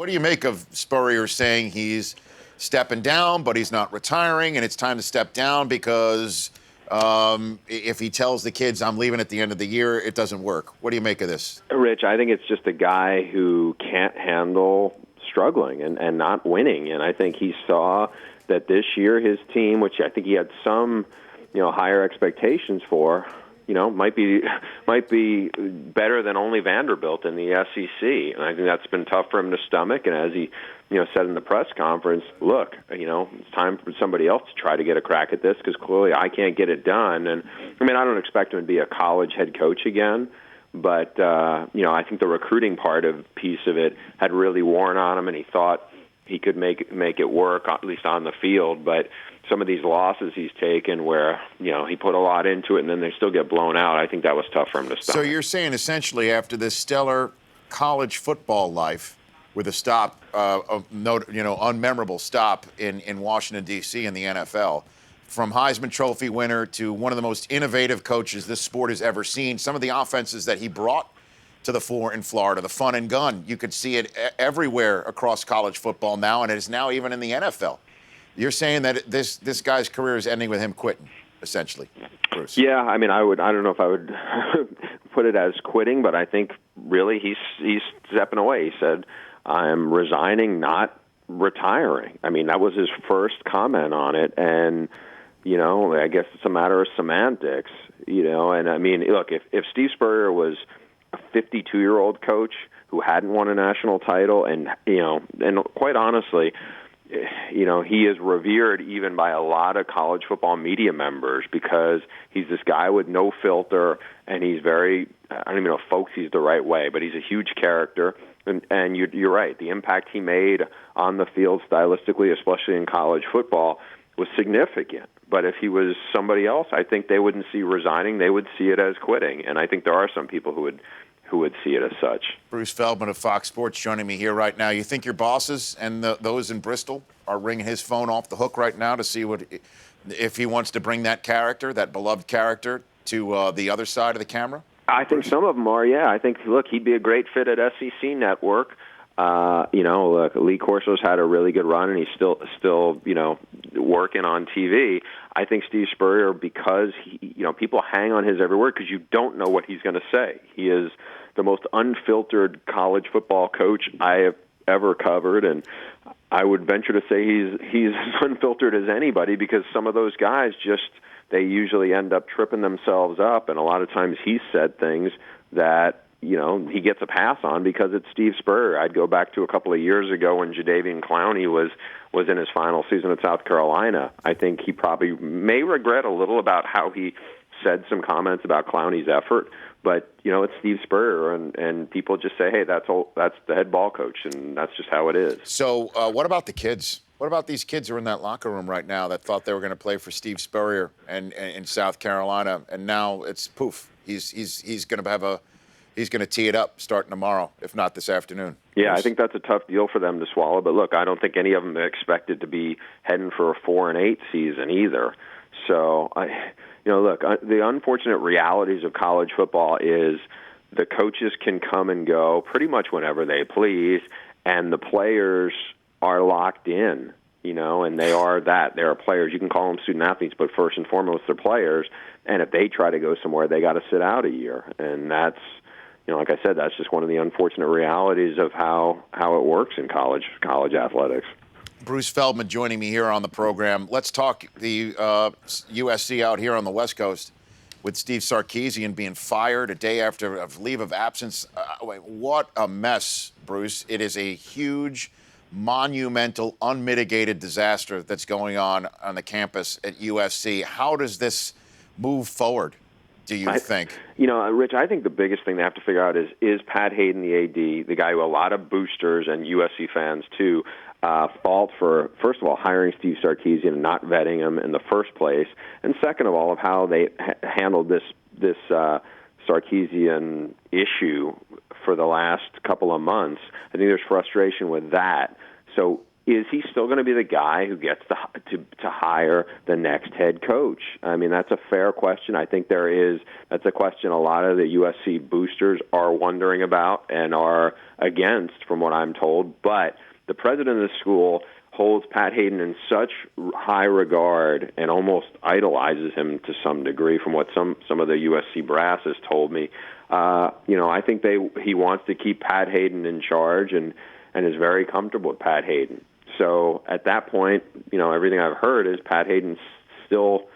What do you make of Spurrier saying he's stepping down, but he's not retiring, and it's time to step down because if he tells the kids I'm leaving at the end of the year, it doesn't work? What do you make of this? Rich, I think it's just a guy who can't handle struggling and not winning. And I think he saw that this year his team, which I think he had some, higher expectations for, might be better than only Vanderbilt in the SEC. And I think that's been tough for him to stomach. And as he, said in the press conference, look, it's time for somebody else to try to get a crack at this because clearly I can't get it done. And, I don't expect him to be a college head coach again. But, I think the recruiting piece of it had really worn on him, and he thought he could make it work, at least on the field. But some of these losses he's taken where, he put a lot into it and then they still get blown out, I think that was tough for him to stop. So you're saying essentially after this stellar college football life with a stop, unmemorable stop in Washington, D.C. in the NFL, from Heisman Trophy winner to one of the most innovative coaches this sport has ever seen, some of the offenses that he brought to the fore in Florida, the fun and gun, you could see it everywhere across college football now, and it is now even in the NFL. You're saying that this guy's career is ending with him quitting, essentially, Bruce? Yeah, I don't know if I would put it as quitting, but I think really he's stepping away. He said, I'm resigning, not retiring. That was his first comment on it, and I guess it's a matter of semantics, and look, if Steve Spurrier was a 52-year-old coach who hadn't won a national title, and quite honestly, he is revered even by a lot of college football media members because he's this guy with no filter, and he's very, I don't even know if folksy's the right way, but he's a huge character. And you're right, the impact he made on the field stylistically, especially in college football, was significant. But if he was somebody else, I think they wouldn't see resigning, they would see it as quitting. And I think there are some people who would see it as such. Bruce Feldman of Fox Sports joining me here right now. You think your bosses and those in Bristol are ringing his phone off the hook right now to see if he wants to bring that character, that beloved character, to the other side of the camera? I think some of them are, yeah. I think, look, he'd be a great fit at SEC Network. Look, Lee Corso's had a really good run, and he's still working on TV. I think Steve Spurrier, because people hang on his every word because you don't know what he's going to say. He is the most unfiltered college football coach I have ever covered, and I would venture to say he's as unfiltered as anybody because some of those guys they usually end up tripping themselves up, and a lot of times he's said things that he gets a pass on because it's Steve Spurrier. I'd go back to a couple of years ago when Jadeveon Clowney was in his final season at South Carolina. I think he probably may regret a little about how he said some comments about Clowney's effort, but it's Steve Spurrier, and people just say, hey, that's the head ball coach, and that's just how it is. So what about the kids? What about these kids who are in that locker room right now that thought they were going to play for Steve Spurrier and in South Carolina, and now it's poof? He's going to tee it up starting tomorrow, if not this afternoon. Yeah, I think that's a tough deal for them to swallow. But look, I don't think any of them expected to be heading for a 4-8 season either. So, the unfortunate realities of college football is the coaches can come and go pretty much whenever they please, and the players are locked in. And they are that. They are players. You can call them student athletes, but first and foremost, they're players. And if they try to go somewhere, they got to sit out a year, and that's. Like I said, that's just one of the unfortunate realities of how it works in college athletics. Bruce Feldman joining me here on the program. Let's talk the USC out here on the West Coast with Steve Sarkisian being fired a day after a leave of absence. What a mess, Bruce. It is a huge, monumental, unmitigated disaster that's going on the campus at USC. How does this move forward? Do you think? Rich, I think the biggest thing they have to figure out is Pat Hayden, the AD, the guy who a lot of boosters and USC fans, too, fault for, first of all, hiring Steve Sarkisian and not vetting him in the first place, and second of all, of how they handled this Sarkisian issue for the last couple of months. I think there's frustration with that. So is he still going to be the guy who gets to hire the next head coach? I mean, that's a fair question. I think that's a question a lot of the USC boosters are wondering about and are against, from what I'm told. But the president of the school holds Pat Hayden in such high regard and almost idolizes him to some degree, from what some of the USC brass has told me. I think he wants to keep Pat Hayden in charge and is very comfortable with Pat Hayden. So at that point, everything I've heard is Pat Hayden's still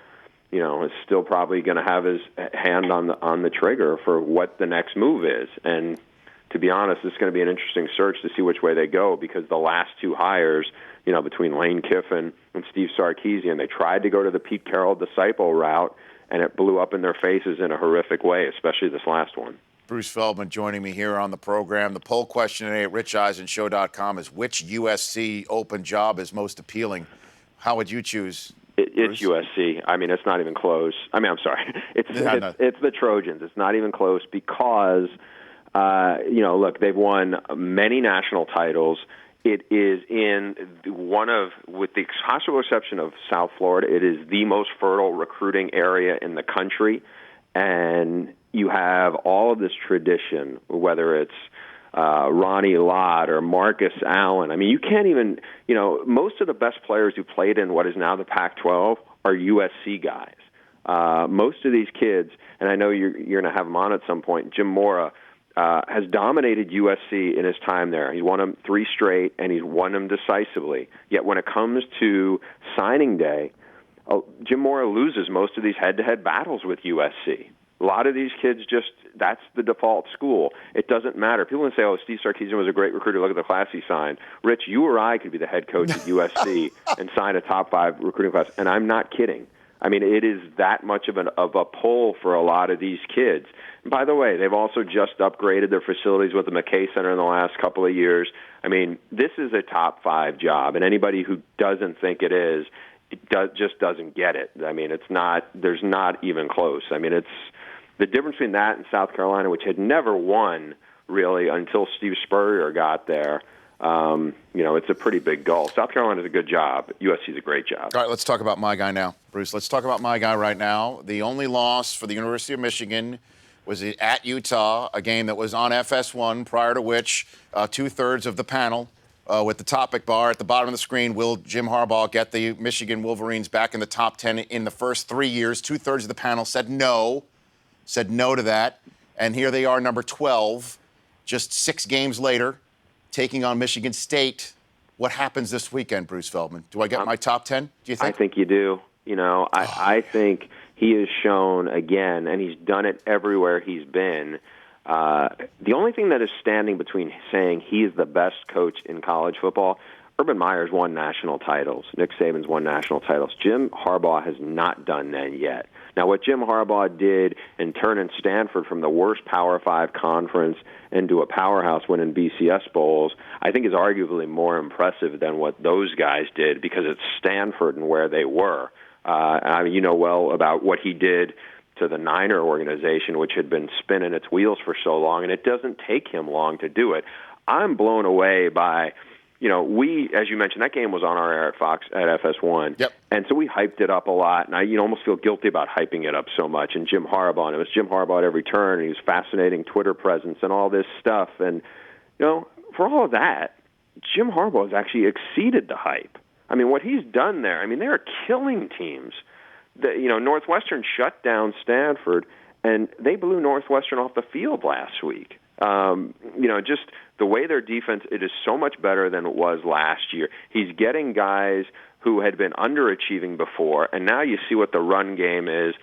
probably going to have his hand on the trigger for what the next move is. And to be honest, it's going to be an interesting search to see which way they go, because the last two hires, between Lane Kiffin and Steve Sarkisian, they tried to go to the Pete Carroll disciple route, and it blew up in their faces in a horrific way, especially this last one. Bruce Feldman joining me here on the program. The poll question today at richeisenshow.com is, which USC open job is most appealing? How would you choose? It's USC. I mean, it's not even close. I'm sorry. It's the Trojans. It's not even close because, look, they've won many national titles. It is with the possible exception of South Florida, it is the most fertile recruiting area in the country. And you have all of this tradition, whether it's Ronnie Lott or Marcus Allen. I mean, you can't even, most of the best players who played in what is now the Pac-12 are USC guys. Most of these kids, and I know you're going to have them on at some point, Jim Mora has dominated USC in his time there. He's won them 3 straight, and he's won them decisively. Yet when it comes to signing day, Jim Mora loses most of these head-to-head battles with USC. A lot of these kids that's the default school. It doesn't matter. People can say, Steve Sarkisian was a great recruiter. Look at the class he signed. Rich, you or I could be the head coach at USC and sign a top 5 recruiting class, and I'm not kidding. I mean, it is that much of a pull for a lot of these kids. And by the way, they've also just upgraded their facilities with the McKay Center in the last couple of years. I mean, this is a top 5 job, and anybody who doesn't think it is, just doesn't get it. I mean, there's not even close. I mean, it's the difference between that and South Carolina, which had never won really until Steve Spurrier got there. It's a pretty big gulf. South Carolina's a good job. USC's a great job. All right, let's talk about my guy now. Bruce, let's talk about my guy right now. The only loss for the University of Michigan was at Utah, a game that was on FS1, prior to which 2/3 of the panel with the topic bar at the bottom of the screen, will Jim Harbaugh get the Michigan Wolverines back in the top 10 in the first 3 years? 2/3 of the panel said no to that. And here they are, number 12, just 6 games later, taking on Michigan State. What happens this weekend, Bruce Feldman? Do I get my top 10, do you think? I think you do. I think he has shown again, and he's done it everywhere he's been. The only thing that is standing between saying he's the best coach in college football, Urban Meyer's won national titles. Nick Saban's won national titles. Jim Harbaugh has not done that yet. Now, what Jim Harbaugh did in turning Stanford from the worst Power 5 conference into a powerhouse winning BCS bowls, I think is arguably more impressive than what those guys did, because it's Stanford and where they were. Well about what he did to the Niner organization, which had been spinning its wheels for so long, and it doesn't take him long to do it. I'm blown away by, as you mentioned, that game was on our air at Fox at FS1. Yep. And so we hyped it up a lot, and I almost feel guilty about hyping it up so much. And Jim Harbaugh, and it was Jim Harbaugh at every turn, and he was fascinating Twitter presence and all this stuff. And, for all of that, Jim Harbaugh has actually exceeded the hype. I mean, what he's done there, they are killing teams. Northwestern shut down Stanford, and they blew Northwestern off the field last week. Just the way their defense, it is so much better than it was last year. He's getting guys who had been underachieving before, and now you see what the run game is.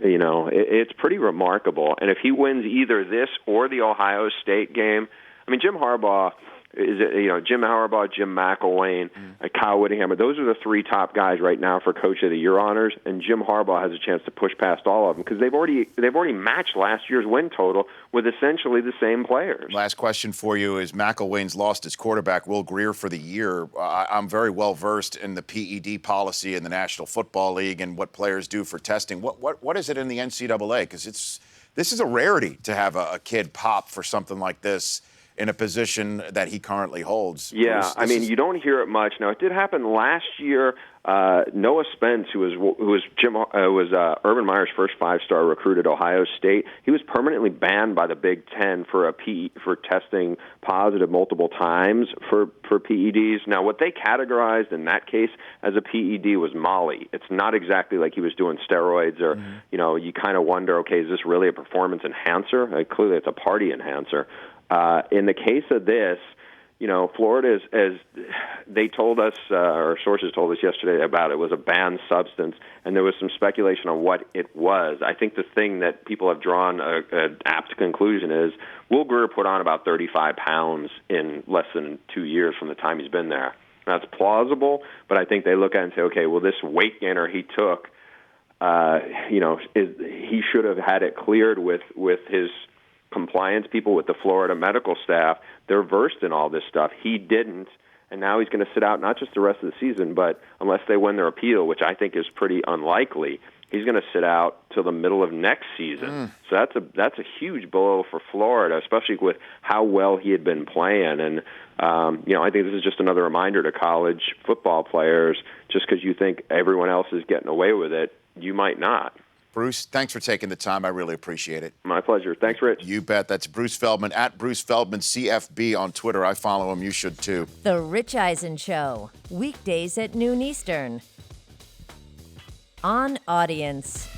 It's pretty remarkable. And if he wins either this or the Ohio State game, Jim Harbaugh, Jim McElwain, Kyle Whittingham, those are the 3 top guys right now for Coach of the Year honors, and Jim Harbaugh has a chance to push past all of them because they've already matched last year's win total with essentially the same players. Last question for you is, McElwain's lost his quarterback, Will Grier, for the year. I'm very well versed in the PED policy in the National Football League and what players do for testing. What is it in the NCAA? Because this is a rarity to have a kid pop for something like this. in a position that he currently holds. Yeah, Bruce, I mean, you don't hear it much. Now, it did happen last year. Noah Spence, who was Urban Meyer's first 5-star recruit at Ohio State, he was permanently banned by the Big Ten for testing positive multiple times for PEDs. Now, what they categorized in that case as a PED was Molly. It's not exactly like he was doing steroids, or you kind of wonder, okay, is this really a performance enhancer? Clearly, it's a party enhancer. In the case of this, Florida, as they told us, or sources told us yesterday about it, was a banned substance, and there was some speculation on what it was. I think the thing that people have drawn an apt conclusion is Will Grier put on about 35 pounds in less than 2 years from the time he's been there. That's plausible, but I think they look at it and say, okay, well, this weight gainer he took, he should have had it cleared with his compliance people, with the Florida medical staff. They're versed in all this stuff. He didn't, and now he's going to sit out not just the rest of the season, but unless they win their appeal, which I think is pretty unlikely, he's going to sit out till the middle of next season. So that's a huge blow for Florida, especially with how well he had been playing. And I think this is just another reminder to college football players: just because you think everyone else is getting away with it, you might not. Bruce, thanks for taking the time. I really appreciate it. My pleasure. Thanks, Rich. You bet. That's Bruce Feldman, at Bruce Feldman CFB on Twitter. I follow him. You should too. The Rich Eisen Show, weekdays at noon Eastern. On Audience.